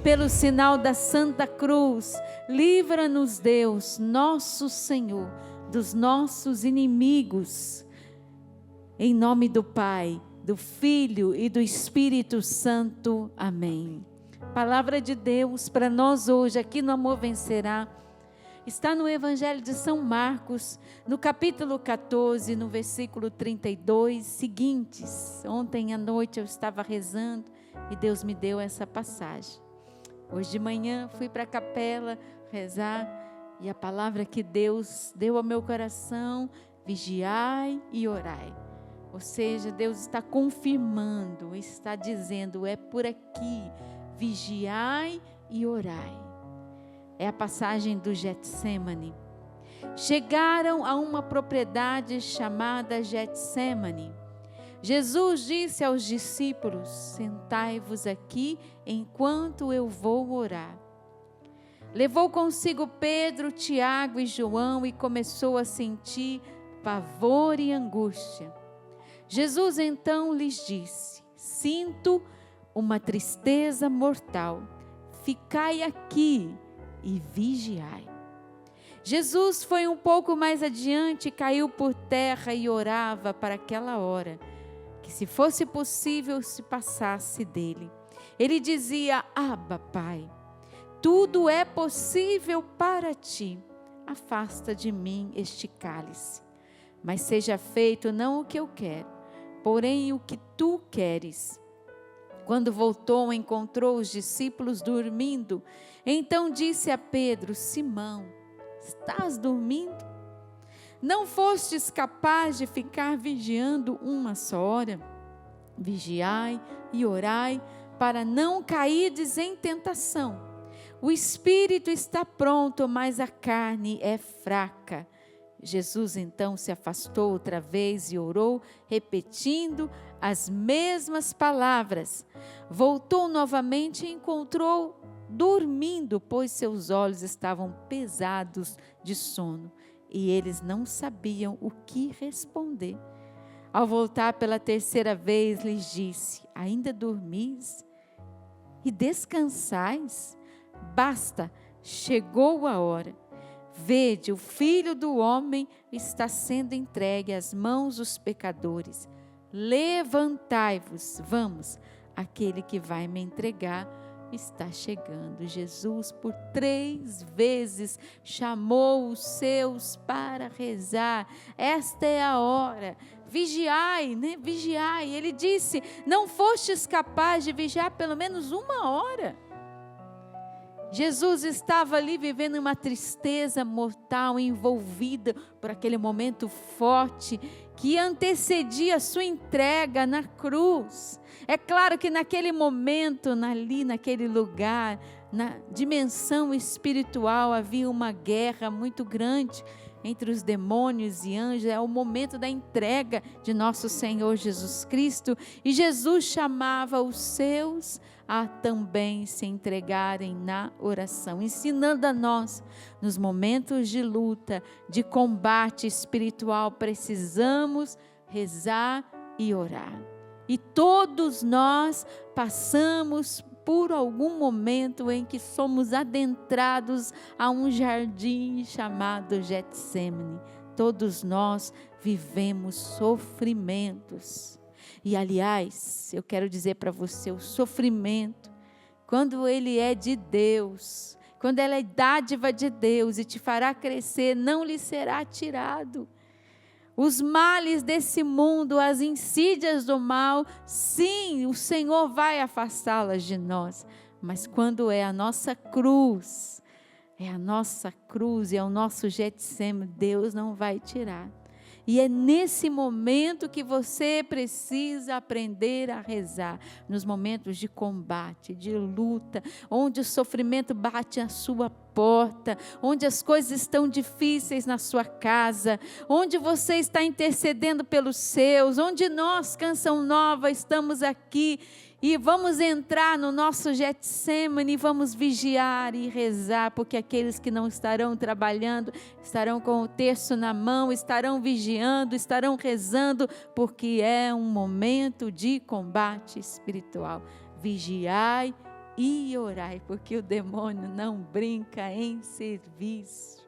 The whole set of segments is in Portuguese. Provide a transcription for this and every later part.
pelo sinal da Santa Cruz, livra-nos, Deus, nosso Senhor, dos nossos inimigos. Em nome do Pai, do Filho e do Espírito Santo. Amém. Palavra de Deus para nós hoje, aqui no Amor Vencerá, está no Evangelho de São Marcos, no capítulo 14, no versículo 32, seguintes. Ontem à noite eu estava rezando e Deus me deu essa passagem. Hoje de manhã fui para a capela rezar e a palavra que Deus deu ao meu coração: vigiai e orai. Ou seja, Deus está confirmando, está dizendo, é por aqui, vigiai e orai. É a passagem do Getsemane. Chegaram a uma propriedade chamada Getsemane. Jesus disse aos discípulos: sentai-vos aqui enquanto eu vou orar. Levou consigo Pedro, Tiago e João e começou a sentir pavor e angústia. Jesus então lhes disse: sinto uma tristeza mortal, ficai aqui e vigiai. Jesus foi um pouco mais adiante, caiu por terra e orava para aquela hora, que se fosse possível se passasse dele. Ele dizia: Abba, Pai, tudo é possível para ti, afasta de mim este cálice, mas seja feito não o que eu quero, porém o que tu queres. Quando voltou, encontrou os discípulos dormindo. Então disse a Pedro: Simão, estás dormindo? Não fostes capaz de ficar vigiando uma só hora? Vigiai e orai, para não cairdes em tentação. O espírito está pronto, mas a carne é fraca. Jesus então se afastou outra vez e orou, repetindo as mesmas palavras. Voltou novamente e encontrou dormindo, pois seus olhos estavam pesados de sono, e eles não sabiam o que responder. Ao voltar pela terceira vez, lhes disse: ainda dormis e descansais? Basta, chegou a hora. Vede, o Filho do Homem está sendo entregue às mãos dos pecadores. Levantai-vos, vamos, aquele que vai me entregar está chegando. Jesus por 3 vezes chamou os seus para rezar. Esta é a hora. Vigiai, né? Vigiai. Ele disse: não fostes capaz de vigiar pelo menos 1 hora? Jesus estava ali vivendo uma tristeza mortal, envolvida por aquele momento forte que antecedia a sua entrega na cruz. É claro que naquele momento, ali naquele lugar, na dimensão espiritual, havia uma guerra muito grande entre os demônios e anjos. É o momento da entrega de nosso Senhor Jesus Cristo, e Jesus chamava os seus a também se entregarem na oração, ensinando a nós, nos momentos de luta, de combate espiritual, precisamos rezar e orar. E todos nós passamos por algum momento em que somos adentrados a um jardim chamado Getsemane. Todos nós vivemos sofrimentos. E aliás, eu quero dizer para você, o sofrimento, quando ele é de Deus, quando ela é dádiva de Deus e te fará crescer, não lhe será tirado. Os males desse mundo, as insídias do mal, sim, o Senhor vai afastá-las de nós. Mas quando é a nossa cruz e é o nosso Getsemane, Deus não vai tirar. E é nesse momento que você precisa aprender a rezar, nos momentos de combate, de luta, onde o sofrimento bate à sua porta, onde as coisas estão difíceis na sua casa, onde você está intercedendo pelos seus, onde nós, Canção Nova, estamos aqui e vamos entrar no nosso Getsemane e vamos vigiar e rezar, porque aqueles que não estarão trabalhando, estarão com o terço na mão, estarão vigiando, estarão rezando, porque é um momento de combate espiritual. Vigiai e orai, porque o demônio não brinca em serviço.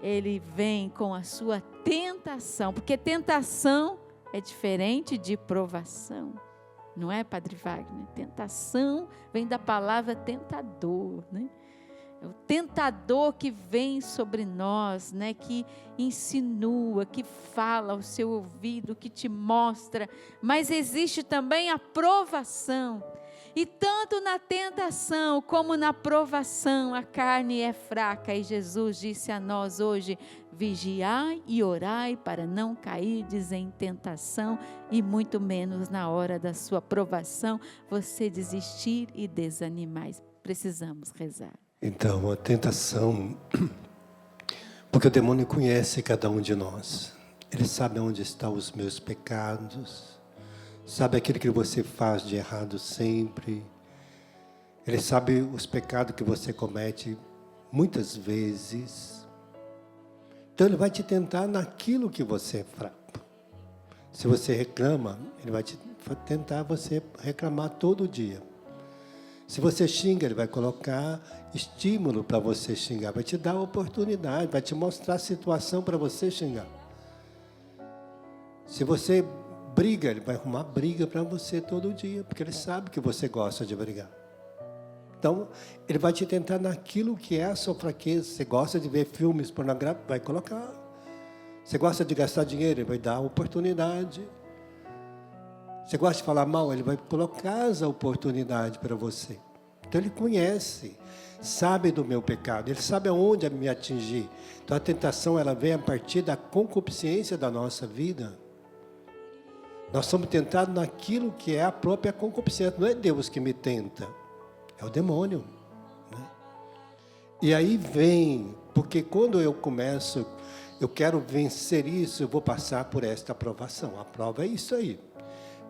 Ele vem com a sua tentação, porque tentação é diferente de provação. Não é, Padre Wagner? Tentação vem da palavra tentador, né? É o tentador que vem sobre nós, né? Que insinua, que fala ao seu ouvido, que te mostra. Mas existe também a provação. E tanto na tentação como na provação a carne é fraca. E Jesus disse a nós hoje: vigiai e orai para não cairdes em tentação, e muito menos na hora da sua provação você desistir e desanimar. Precisamos rezar. Então, a tentação, porque o demônio conhece cada um de nós. Ele sabe onde estão os meus pecados, sabe aquilo que você faz de errado sempre. Ele sabe os pecados que você comete muitas vezes. Então ele vai te tentar naquilo que você é fraco. Se você reclama, ele vai tentar você reclamar todo dia. Se você xinga, ele vai colocar estímulo para você xingar, vai te dar oportunidade, vai te mostrar a situação para você xingar. Se você briga, ele vai arrumar briga para você todo dia, porque ele sabe que você gosta de brigar. Então, ele vai te tentar naquilo que é a sua fraqueza. Você gosta de ver filmes pornográficos, vai colocar. Você gosta de gastar dinheiro, ele vai dar oportunidade. Você gosta de falar mal, ele vai colocar essa oportunidade para você. Então ele conhece, sabe do meu pecado, ele sabe aonde me atingir. Então a tentação, ela vem a partir da concupiscência da nossa vida. Nós somos tentados naquilo que é a própria concupiscência. Não é Deus que me tenta, é o demônio, né? E aí vem, porque quando eu começo, eu quero vencer isso, eu vou passar por esta provação. A prova é isso aí.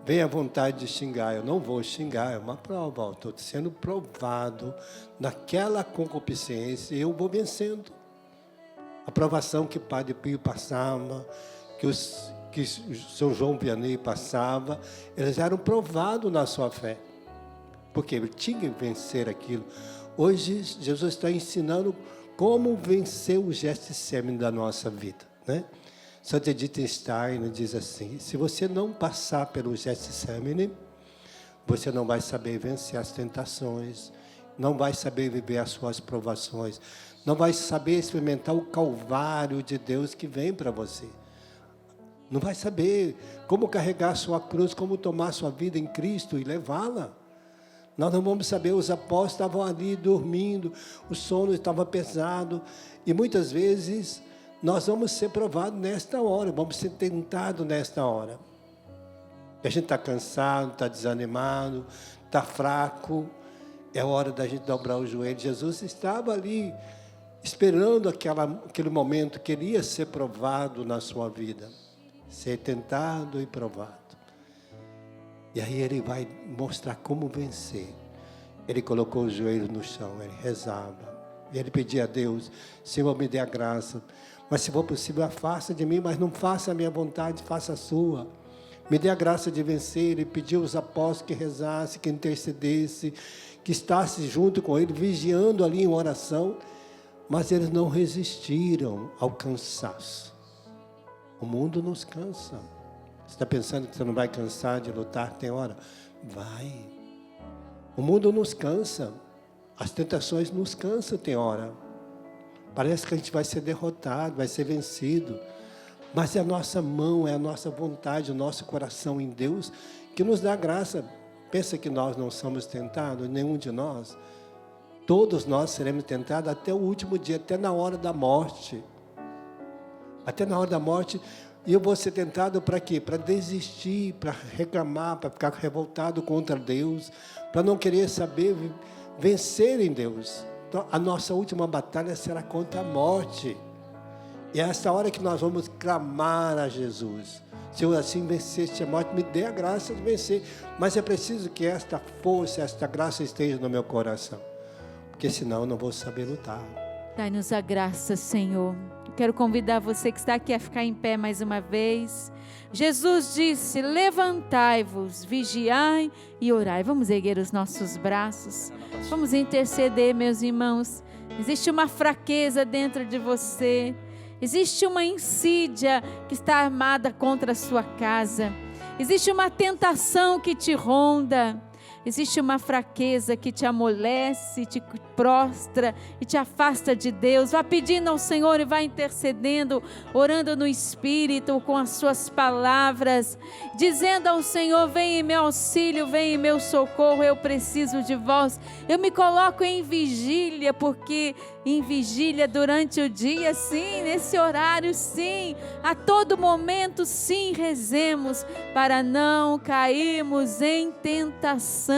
Vem a vontade de xingar, eu não vou xingar, é uma prova. Estou sendo provado naquela concupiscência e eu vou vencendo. A provação que Padre Pio passava, que o São João Vianney passava, eles eram provados na sua fé. Porque ele tinha que vencer aquilo. Hoje, Jesus está ensinando como vencer o Getsemane da nossa vida, né? Santo Edith Stein diz assim: se você não passar pelo Getsemane, você não vai saber vencer as tentações, não vai saber viver as suas provações, não vai saber experimentar o calvário de Deus que vem para você. Não vai saber como carregar a sua cruz, como tomar a sua vida em Cristo e levá-la. Nós não vamos saber, os apóstolos estavam ali dormindo, o sono estava pesado, e muitas vezes nós vamos ser provados nesta hora, vamos ser tentados nesta hora. A gente está cansado, está desanimado, está fraco, é hora da gente dobrar o joelho. Jesus estava ali, esperando aquele momento que ele ia ser provado na sua vida, ser tentado e provado. E aí ele vai mostrar como vencer. Ele colocou os joelhos no chão, ele rezava, e ele pedia a Deus: Senhor, me dê a graça, mas se for possível, afasta de mim, mas não faça a minha vontade, faça a sua. Me dê a graça de vencer. Ele pediu aos apóstolos que rezasse, que intercedesse, que estasse junto com ele, vigiando ali em oração, mas eles não resistiram ao cansaço. O mundo nos cansa. Você está pensando que você não vai cansar de lutar? Tem hora? Vai. O mundo nos cansa. As tentações nos cansam, tem hora. Parece que a gente vai ser derrotado, vai ser vencido. Mas é a nossa mão, é a nossa vontade, o nosso coração em Deus que nos dá graça. Pensa que nós não somos tentados, nenhum de nós. Todos nós seremos tentados até o último dia, até na hora da morte. Até na hora da morte. E eu vou ser tentado para quê? Para desistir, para reclamar, para ficar revoltado contra Deus, para não querer saber vencer em Deus. Então, a nossa última batalha será contra a morte. E é essa hora que nós vamos clamar a Jesus: Senhor, assim venceste a morte, me dê a graça de vencer. Mas é preciso que esta força, esta graça esteja no meu coração, porque senão eu não vou saber lutar. Dai-nos a graça, Senhor. Quero convidar você que está aqui a ficar em pé mais uma vez. Jesus disse: levantai-vos, vigiai e orai. Vamos erguer os nossos braços. Vamos interceder, meus irmãos. Existe uma fraqueza dentro de você. Existe uma insídia que está armada contra a sua casa. Existe uma tentação que te ronda. Existe uma fraqueza que te amolece, te prostra e te afasta de Deus. Vá pedindo ao Senhor e vá intercedendo, orando no Espírito com as suas palavras, dizendo ao Senhor: vem em meu auxílio, vem em meu socorro, eu preciso de vós. Eu me coloco em vigília, porque em vigília durante o dia, sim, nesse horário, sim, a todo momento, sim, rezemos para não cairmos em tentação,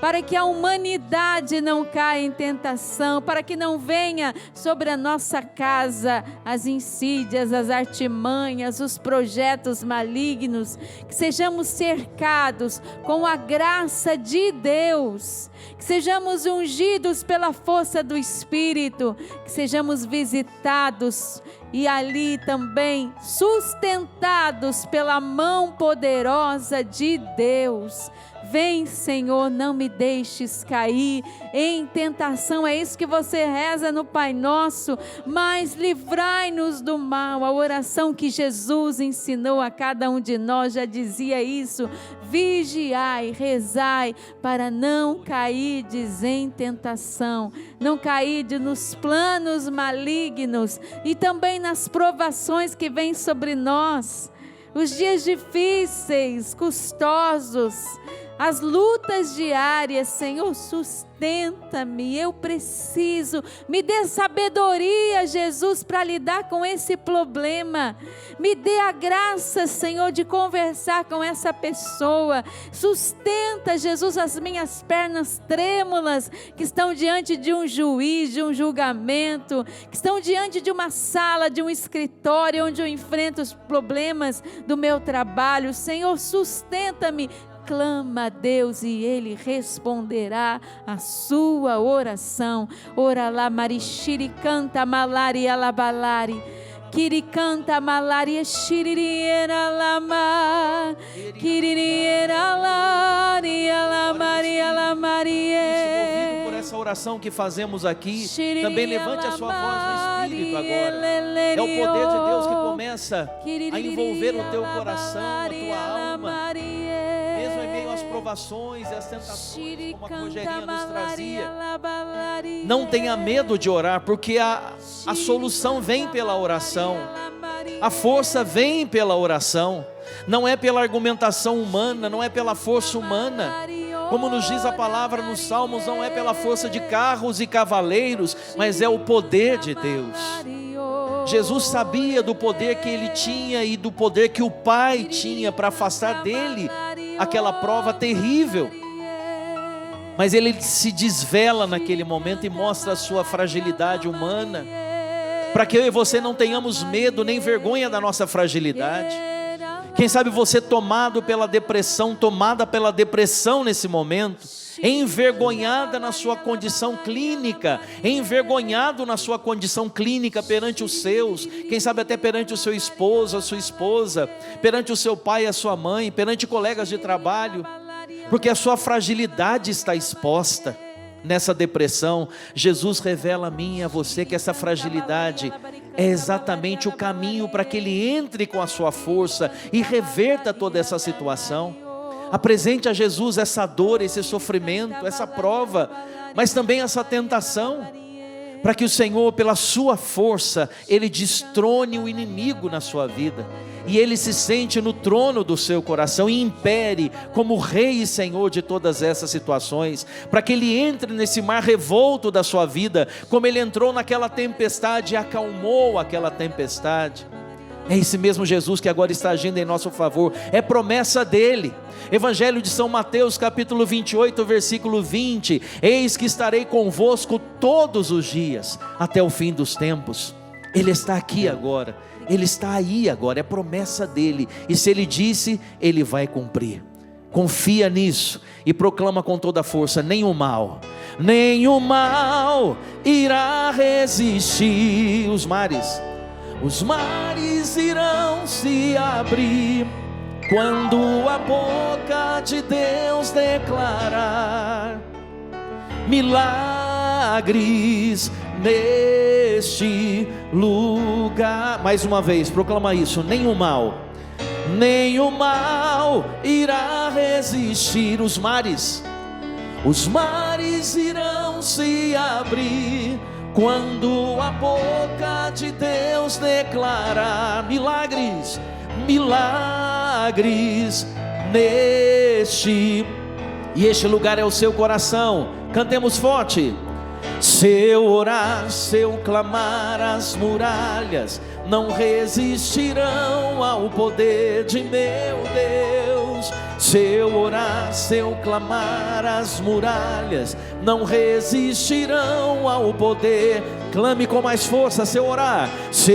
para que a humanidade não caia em tentação, para que não venha sobre a nossa casa as insídias, as artimanhas, os projetos malignos, que sejamos cercados com a graça de Deus, que sejamos ungidos pela força do Espírito, que sejamos visitados e ali também sustentados pela mão poderosa de Deus. Vem, Senhor, não me deixes cair em tentação. É isso que você reza no Pai Nosso. Mas livrai-nos do mal. A oração que Jesus ensinou a cada um de nós já dizia isso. Vigiai, rezai, para não cairdes em tentação. Não cairdes nos planos malignos e também nas provações que vêm sobre nós. Os dias difíceis, custosos, as lutas diárias. Senhor, sustenta-me, eu preciso, me dê sabedoria, Jesus, para lidar com esse problema, me dê a graça, Senhor, de conversar com essa pessoa, sustenta, Jesus, as minhas pernas trêmulas, que estão diante de um juiz, de um julgamento, que estão diante de uma sala, de um escritório, onde eu enfrento os problemas do meu trabalho. Senhor, sustenta-me. Clama a Deus e Ele responderá a sua oração. Ora lá, marixiri canta malari alabalari, kiri canta malari xiririera lama, kiririera lari alamari alamari. Movido por essa oração que fazemos aqui, também levante a sua voz no Espírito agora. É o poder de Deus que começa a envolver o teu coração, a tua alma. Mesmo em meio às provações e às tentações, como a Rogerinha nos trazia, não tenha medo de orar, porque a solução vem pela oração, a força vem pela oração, não é pela argumentação humana, não é pela força humana, como nos diz a palavra nos Salmos, não é pela força de carros e cavaleiros, mas é o poder de Deus. Jesus sabia do poder que ele tinha e do poder que o Pai tinha para afastar dele aquela prova terrível, mas ele se desvela naquele momento e mostra a sua fragilidade humana, para que eu e você não tenhamos medo nem vergonha da nossa fragilidade. Quem sabe você tomada pela depressão nesse momento, envergonhada na sua condição clínica, envergonhado na sua condição clínica perante os seus, quem sabe até perante o seu esposo, a sua esposa, perante o seu pai e a sua mãe, perante colegas de trabalho, porque a sua fragilidade está exposta nessa depressão. Jesus revela a mim e a você que essa fragilidade é exatamente o caminho para que Ele entre com a sua força e reverta toda essa situação. Apresente a Jesus essa dor, esse sofrimento, essa prova, mas também essa tentação, para que o Senhor, pela sua força, Ele destrone o inimigo na sua vida, e Ele se sente no trono do seu coração e impere como Rei e Senhor de todas essas situações, para que Ele entre nesse mar revolto da sua vida, como Ele entrou naquela tempestade e acalmou aquela tempestade. É esse mesmo Jesus que agora está agindo em nosso favor, é promessa dEle. Evangelho de São Mateus, capítulo 28, versículo 20: eis que estarei convosco todos os dias, até o fim dos tempos. Ele está aqui agora, Ele está aí agora, é promessa dEle, e se Ele disse, Ele vai cumprir. Confia nisso e proclama com toda a força: nenhum mal irá resistir. Os mares Os mares irão se abrir quando a boca de Deus declarar milagres neste lugar. Mais uma vez, proclama isso: nenhum mal irá resistir. Os mares irão se abrir quando a boca de Deus declarar milagres neste. E este lugar é o seu coração. Cantemos forte. Se eu orar, se eu clamar, as muralhas não resistirão ao poder de meu Deus. Se eu orar, se eu clamar, as muralhas não resistirão ao poder. Clame com mais força. Se eu orar, se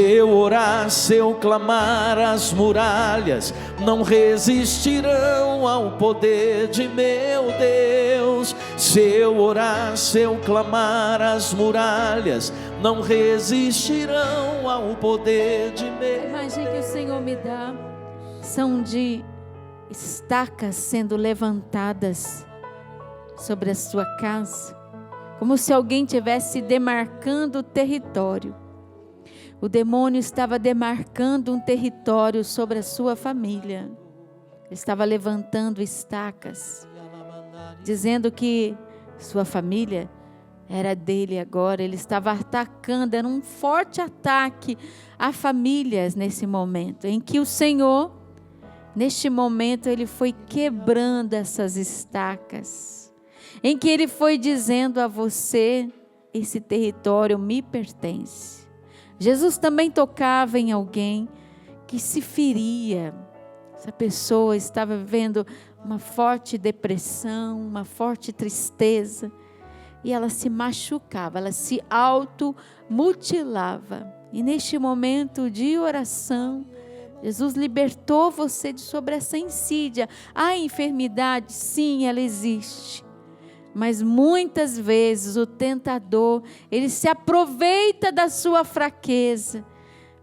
eu clamar, as muralhas não resistirão ao poder de meu Deus. Se eu orar, se eu clamar, as muralhas não resistirão ao poder de meu Deus. Imagem que o Senhor me dá são de estacas sendo levantadas sobre a sua casa, como se alguém estivesse demarcando o território. O demônio estava demarcando um território sobre a sua família. Ele estava levantando estacas, dizendo que sua família era dele agora. Ele estava atacando, era um forte ataque a famílias nesse momento, em que o Senhor, neste momento, Ele foi quebrando essas estacas, em que Ele foi dizendo a você: esse território me pertence. Jesus também tocava em alguém que se feria. Essa pessoa estava vivendo uma forte depressão, uma forte tristeza, e ela se machucava, ela se automutilava. E neste momento de oração, Jesus libertou você de sobre essa insídia. A enfermidade, sim, ela existe. Mas muitas vezes o tentador, ele se aproveita da sua fraqueza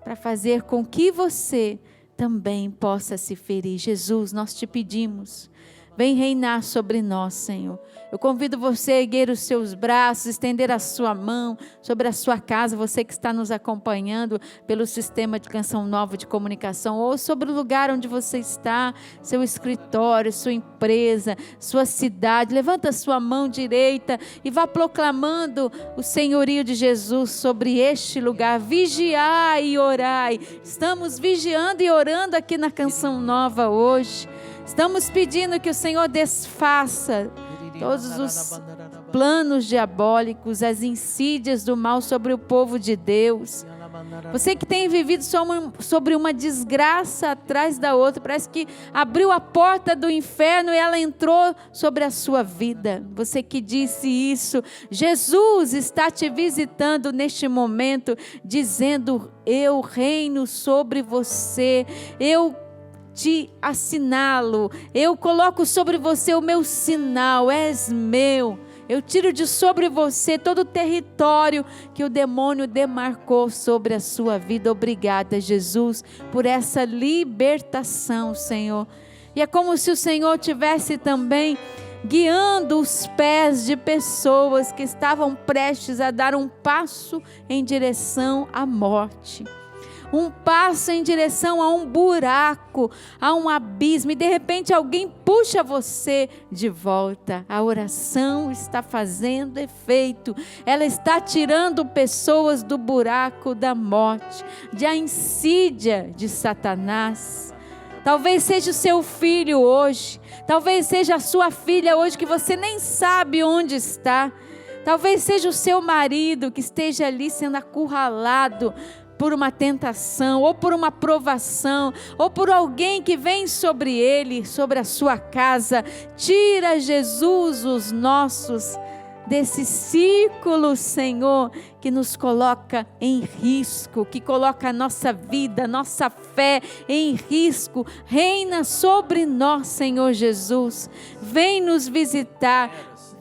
para fazer com que você também possa se ferir. Jesus, nós te pedimos, vem reinar sobre nós, Senhor. Eu convido você a erguer os seus braços, estender a sua mão sobre a sua casa, você que está nos acompanhando pelo sistema de Canção Nova de comunicação, ou sobre o lugar onde você está, seu escritório, sua empresa, sua cidade. Levanta a sua mão direita e vá proclamando o senhorio de Jesus sobre este lugar. Vigiai e orai. Estamos vigiando e orando aqui na Canção Nova hoje. Estamos pedindo que o Senhor desfaça todos os planos diabólicos, as insídias do mal sobre o povo de Deus. Você que tem vivido sobre uma desgraça atrás da outra, parece que abriu a porta do inferno e ela entrou sobre a sua vida. Você que disse isso, Jesus está te visitando neste momento, dizendo: eu reino sobre você, eu te assinalo, eu coloco sobre você o meu sinal, és meu. Eu tiro de sobre você todo o território que o demônio demarcou sobre a sua vida. Obrigada, Jesus, por essa libertação, Senhor. E é como se o Senhor tivesse também guiando os pés de pessoas que estavam prestes a dar um passo em direção à morte. Um passo em direção a um buraco, a um abismo, e de repente alguém puxa você de volta. A oração está fazendo efeito, ela está tirando pessoas do buraco da morte, da insídia de Satanás. Talvez seja o seu filho hoje, talvez seja a sua filha hoje que você nem sabe onde está. Talvez seja o seu marido que esteja ali sendo acurralado por uma tentação, ou por uma provação, ou por alguém que vem sobre ele, sobre a sua casa. Tira, Jesus, os nossos desse círculo, Senhor, que nos coloca em risco, que coloca a nossa vida, nossa fé em risco. Reina sobre nós, Senhor Jesus. Vem nos visitar,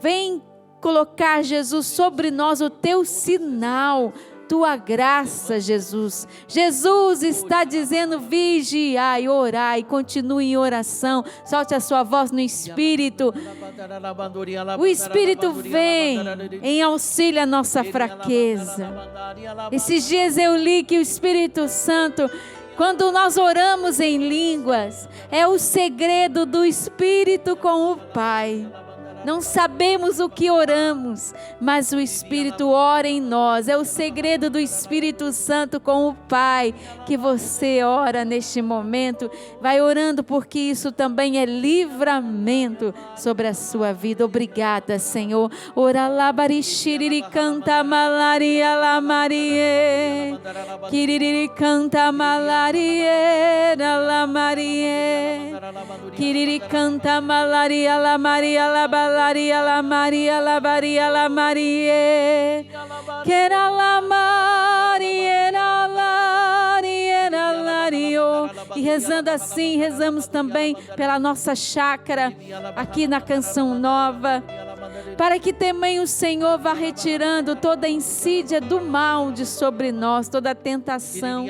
vem colocar, Jesus, sobre nós o teu sinal. tua graça, Jesus. Jesus está dizendo: vigiai, orai, continue em oração. Solte a sua voz no Espírito. O Espírito vem em auxílio à nossa fraqueza. Esses dias eu li que o Espírito Santo, quando nós oramos em línguas, é o segredo do Espírito com o Pai. Não sabemos o que oramos, mas o Espírito ora em nós. É o segredo do Espírito Santo com o Pai que você ora neste momento. Vai orando, porque isso também é livramento sobre a sua vida. Obrigada, Senhor. Ora lá, barixiriri canta malaria la marie. Kiriri canta malaria la marie. Kiriri canta malaria la maria la Laria la Maria la Maria la Maria, que era la Maria la Lario. E rezando assim, rezamos também pela nossa chácara aqui na Canção Nova, para que também o Senhor vá retirando toda a insídia do mal de sobre nós, toda a tentação.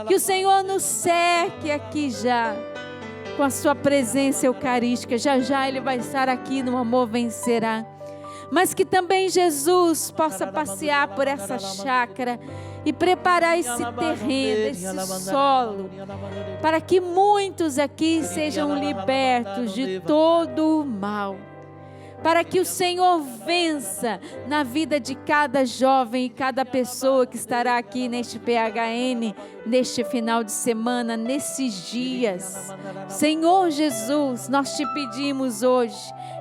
Que o Senhor nos cerque aqui já com a sua presença eucarística. Já já Ele vai estar aqui no Amor Vencerá. Mas que também Jesus possa passear por essa chácara e preparar esse terreno, esse solo, para que muitos aqui sejam libertos de todo o mal. Para que o Senhor vença na vida de cada jovem e cada pessoa que estará aqui neste PHN, neste final de semana, nesses dias. Senhor Jesus, nós te pedimos hoje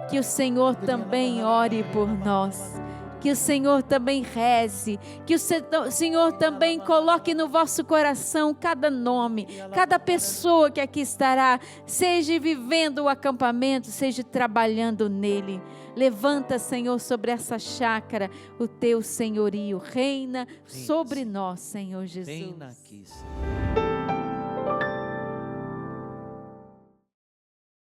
que o Senhor também ore por nós. Que o Senhor também reze, que o Senhor também coloque no vosso coração cada nome, cada pessoa que aqui estará, seja vivendo o acampamento, seja trabalhando nele. Levanta, Senhor, sobre essa chácara o teu senhorio. Reina sobre nós, Senhor Jesus. Reina aqui, Senhor.